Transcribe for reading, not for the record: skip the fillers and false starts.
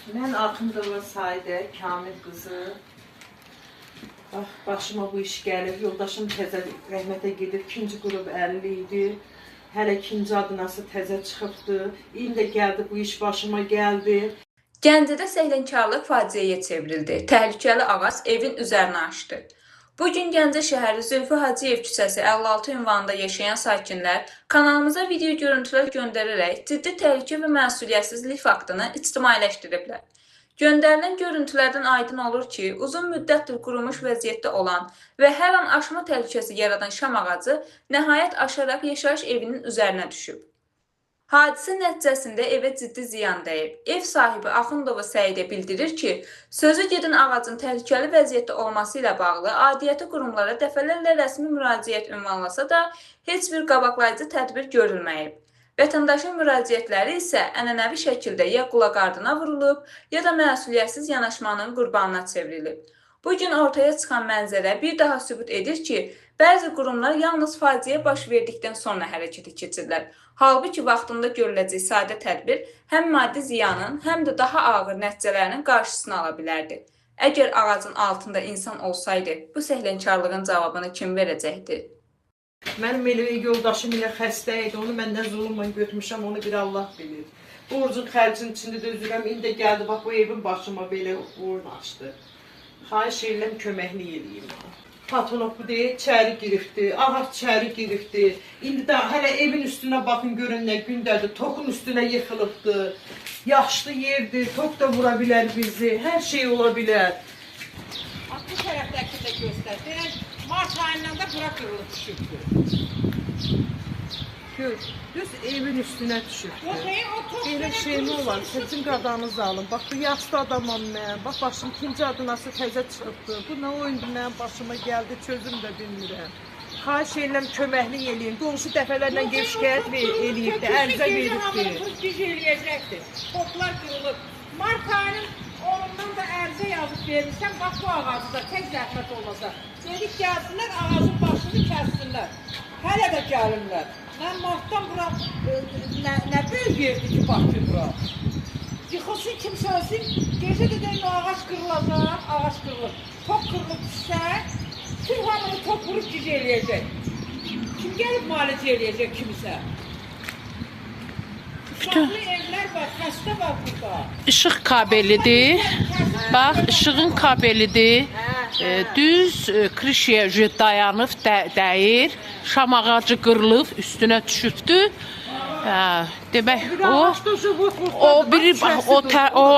Mən Axundova Saidə, Kamil qızı. Başıma bu iş gəlir. Yoldaşım təzə rəhmətə gedib, ikinci qrup 50 idi. Hələ ikinci adınası təzə çıxıbdı. İndi gəldi, bu iş başıma gəldi. Gəncədə səhlənkarlıq faciəyə çevrildi. Təhlükəli ağac evin üzərinə aşdı. Bugün Gəncə şəhəri Zülfü Hacıyev küçəsi 56 ünvanında yaşayan sakinlər kanalımıza video görüntülər göndərərək ciddi təhlükə və məsuliyyətsizlik faktını ictimailəşdiriblər. Göndərilən görüntülərdən aydın olur ki, uzun müddətdir qurumuş vəziyyətdə olan və hər an aşma təhlükəsi yaradan şam ağacı nəhayət aşaraq yaşayış evinin üzərinə düşüb. Hadisə nəticəsində evə ciddi ziyan dəyib. Ev sahibi Axundova Səidə bildirir ki, sözü gedən ağacın təhlükəli vəziyyətdə olması ilə bağlı aidiyyəti qurumlara dəfələrlə rəsmi müraciət ünvanlasa da heç bir qabaqlayıcı tədbir görülməyib. Vətəndaşın müraciətləri isə ənənəvi şəkildə ya qulaq ardına vurulub, ya da məsuliyyətsiz yanaşmanın qurbanına çevrilib. Bugün ortaya çıxan mənzərə bir daha sübut edir ki, bəzi qurumlar yalnız faciə baş verdikdən sonra hərəkətə keçirlər. Halbuki vaxtında görüləcək sadə tədbir həm maddi ziyanın, həm də daha ağır nəticələrinin qarşısını ala bilərdi. Əgər ağacın altında insan olsaydı, bu səhlənkarlığın cavabını kim verəcəkdi? Mənim elə yoldaşım ilə xəstə idi, onu məndən zulmla götürmüşəm, onu bir Allah bilir. Borcun xərcinin içində də üzürəm, indi gəldi, bax bu evin başıma belə oyun açdı. Xahiş edirəm, köməklik eləyim. Patronov bu deyil, içəri giribdi, ağac içəri giribdi. İndi də hələ evin üstünə baxın, görün nə gündədir, tokun üstünə yıxılıbdı. Yaşlı yerdir, tok da vura bilər bizi, hər şey ola bilər. Bu tərəfdəki də göstər. Mart ayından da bura qırılıb düşübdür. Gör, düz evin üstünə düşübdü. Belə şey mi olar? Sizin qadanızı alın. Bax, bu yaşlı adamam mən. Bax, başım ikinci adınası təzə çıxıbdı. Bu nə oyundur mənim başıma gəldi, çözüm də bilmirəm. Xahiş edirəm, köməklik eləyin. Qonşu dəfələrlə gelib şikayət eləyibdi, ərizə veribdi. Güc eləyəcəkdir. Toplar qırılıb. Mart ayının 10-undan da ərizə yazıb verirsən, bax bu ağacı da tək zəhmət olmasa. Dedik gəlsinlər, ağacın başını kəssinlər. Hələ də gəlirlər. Mən Martdan bura nə böyük yerdir ki, bax ki bura. Yıxılsın kimsə olsun, gecə də deyil o ağac qırılacaq, ağac qırılır. Top qırılıb düşsə, tüm hamını top vurub güc eləyəcək. Kim gəlib müalicə eləyəcək kimisə? Uşaqlı evlər var, xəstə var burada. İşıq kabelidir. Bax, işığın kabelidir. Düz krişiyə dayanıb dəyir. Şam ağacı qırılıb, üstünə düşübdü. Demək, o